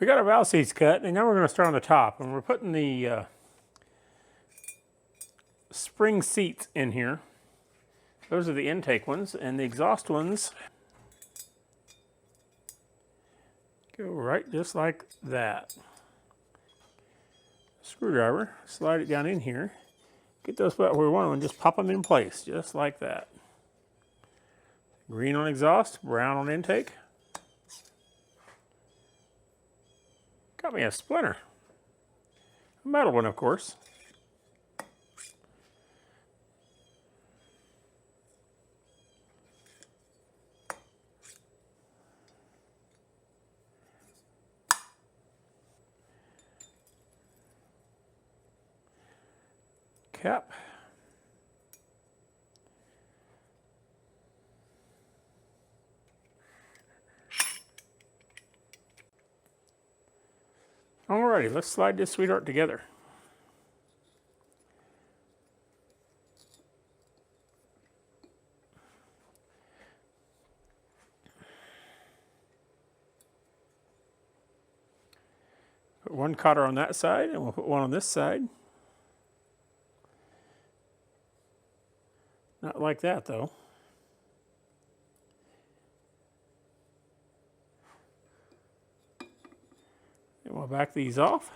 We got our valve seats cut, and now we're going to start on the top. And we're putting the spring seats in here. Those are the intake ones, and the exhaust ones go right just like that. Screwdriver, slide it down in here. Get those put where we want them and just pop them in place, just like that. Green on exhaust, brown on intake. Got me a splinter. A metal one, of course. Cap. Alrighty, let's slide this sweetheart together. Put one cotter on that side, and we'll put one on this side. Not like that, though. And we'll back these off.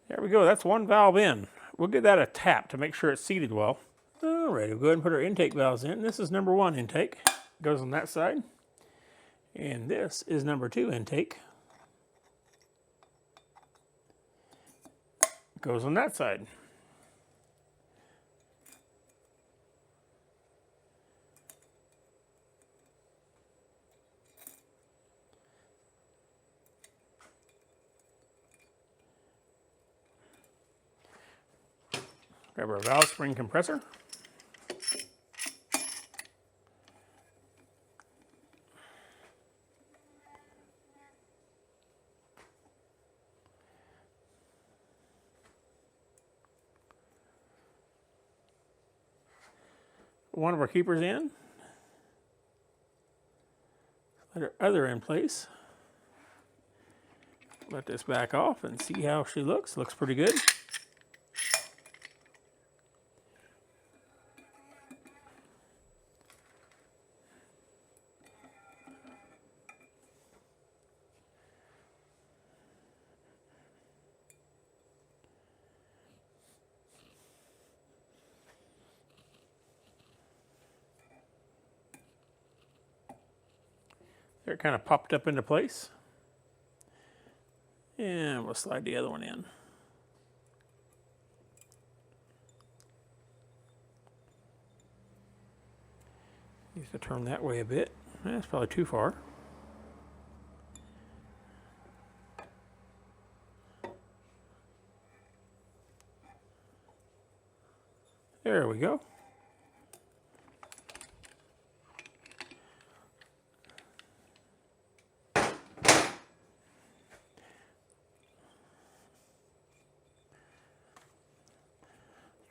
There we go, that's one valve in. We'll give that a tap to make sure it's seated well. Alright, we'll go ahead and put our intake valves in. This is number 1 intake. Goes on that side. And this is number 2 intake. Goes on that side. Grab our valve spring compressor. One of our keepers in. Let our other in place. Let this back off and see how she looks. Looks pretty good. There, it kind of popped up into place. And we'll slide the other one in. Needs to turn that way a bit. That's probably too far. There we go.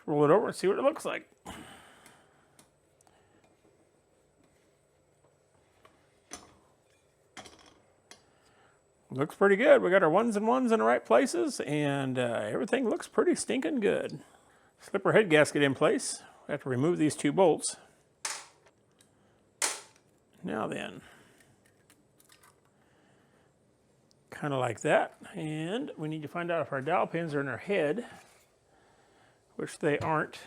Roll it over and see what it looks like. Looks pretty good. We got our ones and ones in the right places, and everything looks pretty stinking good. Slip our head gasket in place. We have to remove these 2 bolts. Now then, kind of like that. And we need to find out if our dowel pins are in our head, which they aren't.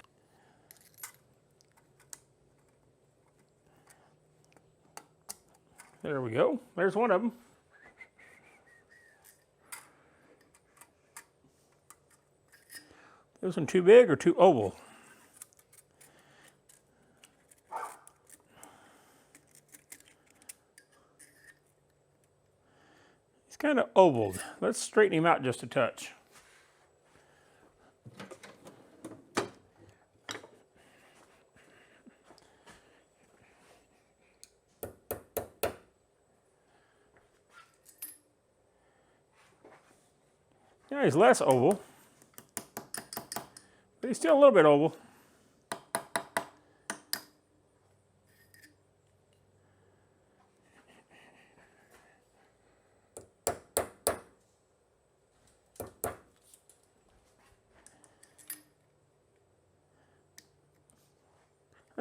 There we go. There's one of them. This one too big or too oval? He's kind of ovaled. Let's straighten him out just a touch. Yeah, he's less oval, but he's still a little bit oval.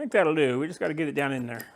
think that'll do. We just got to get it down in there.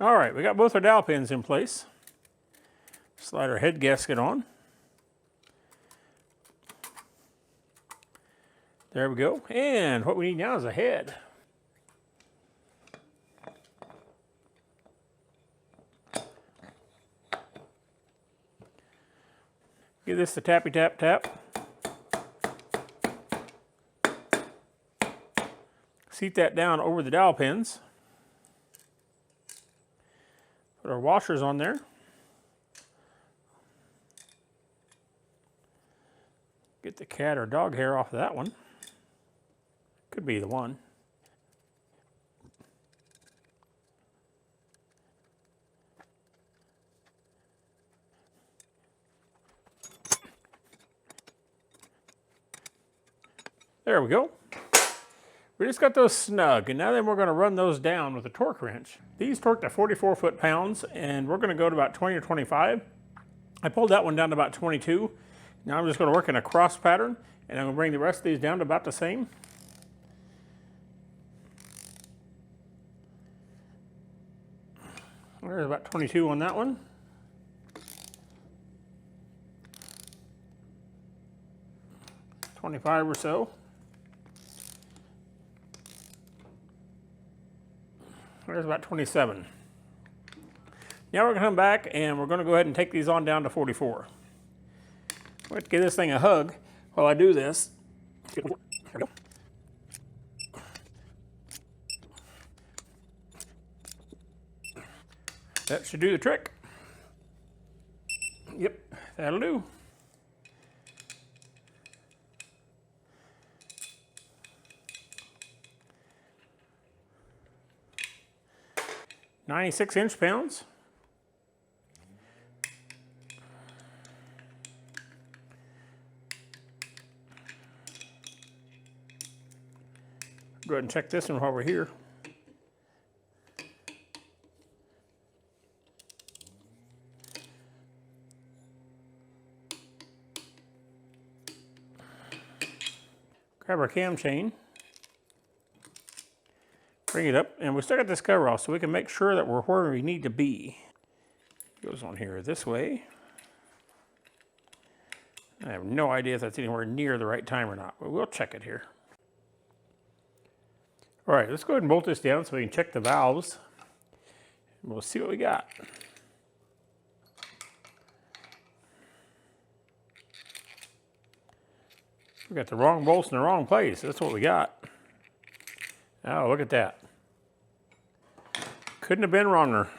All right, we got both our dowel pins in place. Slide our head gasket on. There we go. And what we need now is a head. Give this the tappy tap tap. Seat that down over the dowel pins. Put our washers on there. Get the cat or dog hair off of that one. Could be the one. There we go. We just got those snug, and now then we're going to run those down with a torque wrench. These torque to 44 foot-pounds, and we're going to go to about 20 or 25. I pulled that one down to about 22. Now I'm just going to work in a cross pattern, and I'm going to bring the rest of these down to about the same. There's about 22 on that one. $25 or so. There's about 27. Now we're going to come back and we're going to go ahead and take these on down to 44. I'm going to give this thing a hug while I do this. There we go. That should do the trick. Yep, that'll do. .96 inch-pounds. Go ahead and check this one while we're here. Grab our cam chain. Bring it up, and we still got this cover off so we can make sure that we're where we need to be. It goes on here this way. I have no idea if that's anywhere near the right time or not, but we'll check it here. All right, let's go ahead and bolt this down so we can check the valves. And we'll see what we got. We got the wrong bolts in the wrong place. That's what we got. Oh, look at that. Couldn't have been wronger.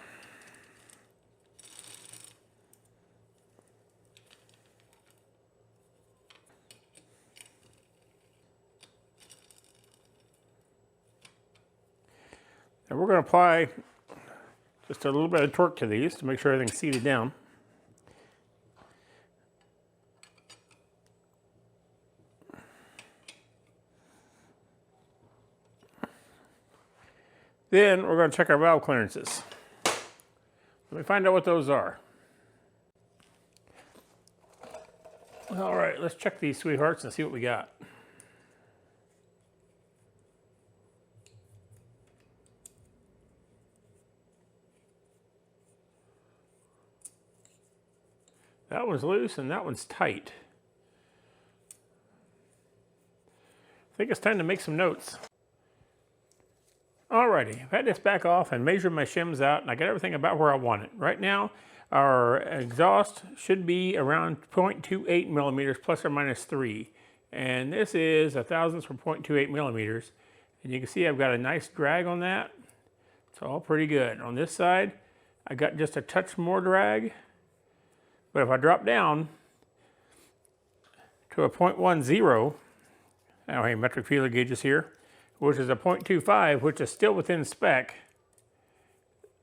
And we're going to apply just a little bit of torque to these to make sure everything's seated down. Then we're going to check our valve clearances. Let me find out what those are. All right, let's check these sweethearts and see what we got. That one's loose and that one's tight. I think it's time to make some notes. Alrighty, I've had this back off and measured my shims out, and I got everything about where I want it. Right now, our exhaust should be around 0.28 millimeters plus or minus 3. And this is a thousandths from 0.28 millimeters. And you can see I've got a nice drag on that. It's all pretty good. On this side, I got just a touch more drag. But if I drop down to a 0.10, I don't have metric feeler gauges here, which is a 0.25, which is still within spec,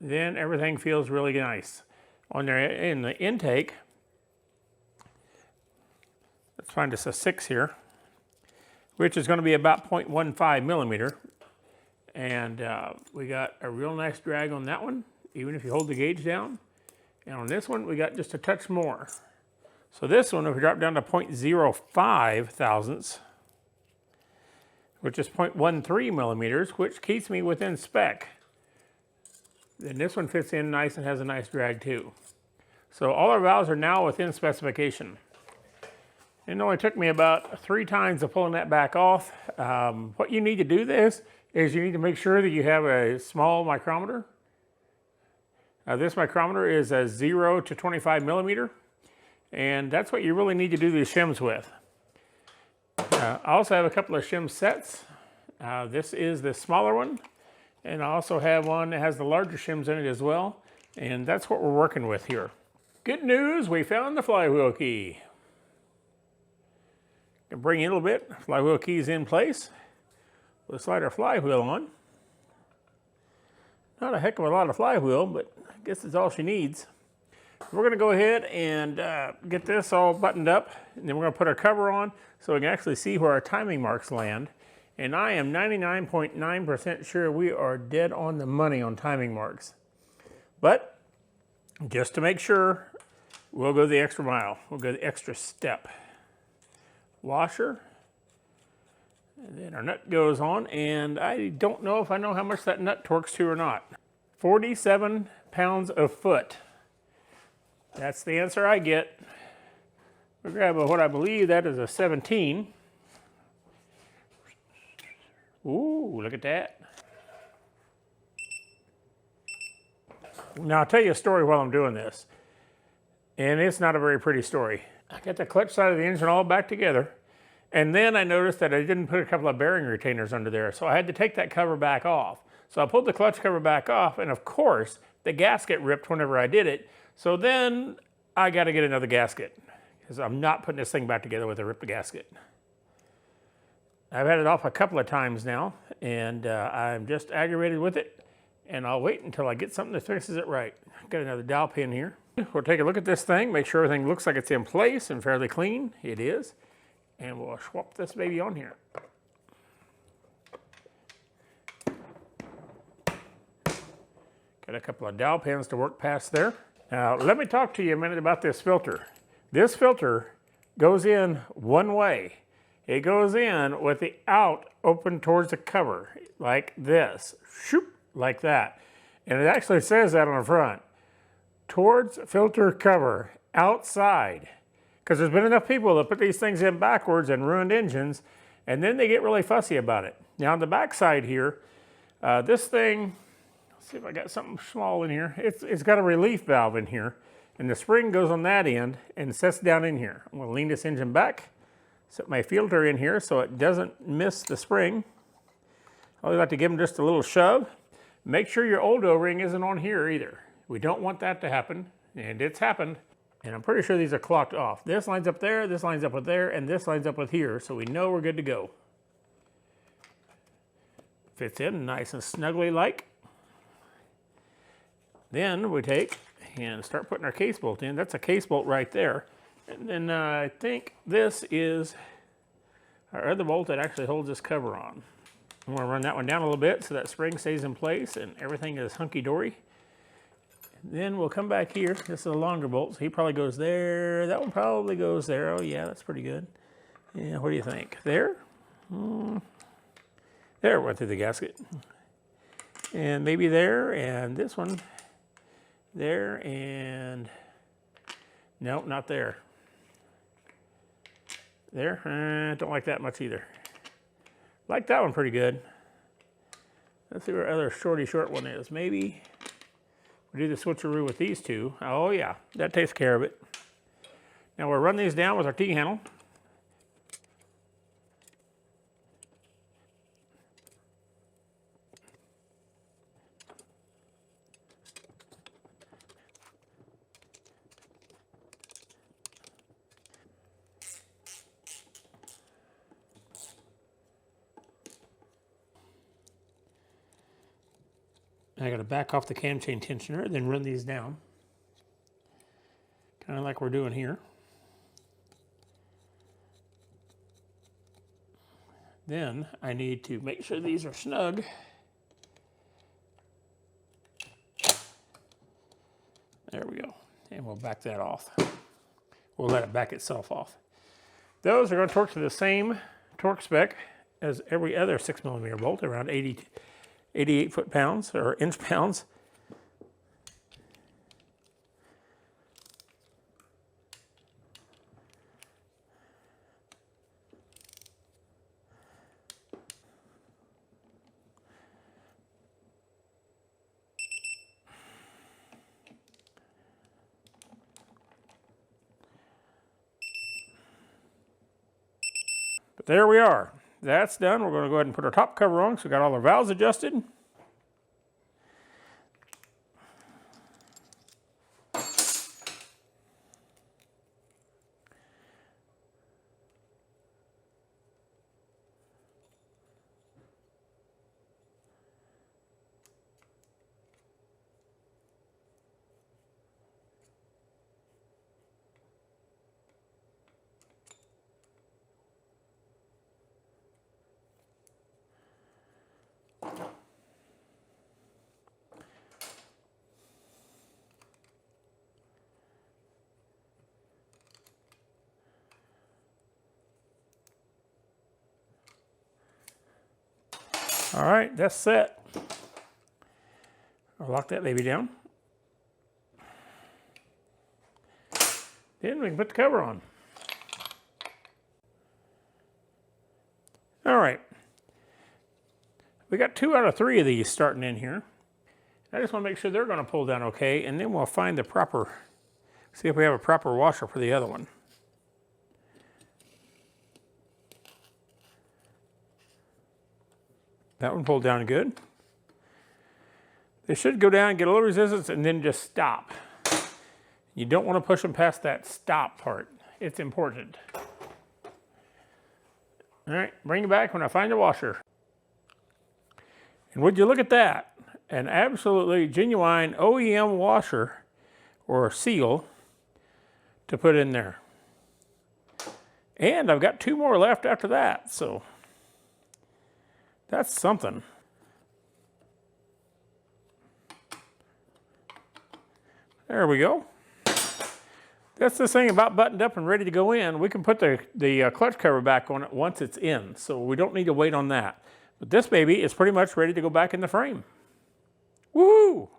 then everything feels really nice. On there in the intake, let's find us a 6 here, which is going to be about 0.15 millimeter. And we got a real nice drag on that one, even if you hold the gauge down. And on this one, we got just a touch more. So this one, if we drop down to 0.05 thousandths, which is 0.13 millimeters, which keeps me within spec, then this one fits in nice and has a nice drag too. So all our valves are now within specification. It only took me about 3 times of pulling that back off. What you need to do this is you need to make sure that you have a small micrometer. This micrometer is a 0 to 25 millimeter, and that's what you really need to do these shims with. I also have a couple of shim sets. This is the smaller one, and I also have one that has the larger shims in it as well, and that's what we're working with here. Good news, we found the flywheel key. Can bring in a little bit, flywheel key's in place. We'll slide our flywheel on. Not a heck of a lot of flywheel, but I guess it's all she needs. We're going to go ahead and get this all buttoned up, and then we're going to put our cover on so we can actually see where our timing marks land. And I am 99.9% sure we are dead on the money on timing marks. But just to make sure, we'll go the extra mile. We'll go the extra step. Washer, and then our nut goes on, and I don't know if I know how much that nut torques to or not. 47 pounds a foot. That's the answer I get. We'll grab what I believe that is a 17. Ooh, look at that. Now I'll tell you a story while I'm doing this. And it's not a very pretty story. I got the clutch side of the engine all back together. And then I noticed that I didn't put a couple of bearing retainers under there. So I had to take that cover back off. So I pulled the clutch cover back off, and of course, the gasket ripped whenever I did it. So then I got to get another gasket because I'm not putting this thing back together with a ripped gasket. I've had it off a couple of times now, and I'm just aggravated with it, and I'll wait until I get something that fixes it right. Got another dowel pin here. We'll take a look at this thing, make sure everything looks like it's in place and fairly clean. It is. And we'll swap this baby on here. Got a couple of dowel pins to work past there. Now, let me talk to you a minute about this filter. This filter goes in one way. It goes in with the out open towards the cover, like this, shoop, like that. And it actually says that on the front. Towards filter cover, outside. Because there's been enough people that put these things in backwards and ruined engines, and then they get really fussy about it. Now on the back side here, this thing, let's see if I got something small in here. It's got a relief valve in here, and the spring goes on that end and sets down in here. I'm going to lean this engine back, set my filter in here so it doesn't miss the spring. I always like to give them just a little shove. Make sure your old O-ring isn't on here either. We don't want that to happen, and it's happened. And I'm pretty sure these are clocked off. This lines up there, this lines up with there, and this lines up with here, so we know we're good to go. Fits in nice and snugly like. Then we take and start putting our case bolt in. That's a case bolt right there. And then I think this is our other bolt that actually holds this cover on. I'm going to run that one down a little bit so that spring stays in place and everything is hunky-dory. Then we'll come back here. This is a longer bolt, so he probably goes there. That one probably goes there. Oh yeah, that's pretty good. Yeah, what do you think? There? There, went through the gasket. And maybe there, and this one. There, and nope, not there. There, don't like that much either. Like that one pretty good. Let's see where our other short one is. Maybe we do the switcheroo with these two. Oh yeah, that takes care of it. Now we'll run these down with our T-handle. I got to back off the cam chain tensioner, then run these down. Kind of like we're doing here. Then I need to make sure these are snug. There we go. And we'll back that off. We'll let it back itself off. Those are going to torque to the same torque spec as every other 6mm bolt, around 88 foot-pounds or inch-pounds. But there we are. That's done. We're going to go ahead and put our top cover on, so we got all our valves adjusted. All right, that's set. I'll lock that baby down. Then we can put the cover on. All right. We got 2 out of 3 of these starting in here. I just want to make sure they're going to pull down okay, and then we'll find the proper, see if we have a proper washer for the other one. That one pulled down good. They should go down, get a little resistance, and then just stop. You don't want to push them past that stop part. It's important. All right, bring it back when I find the washer. And would you look at that? An absolutely genuine OEM washer or seal to put in there. And I've got 2 more left after that, so that's something. There we go. That's the thing about buttoned up and ready to go in. We can put the clutch cover back on it once it's in, so we don't need to wait on that. But this baby is pretty much ready to go back in the frame. Woohoo!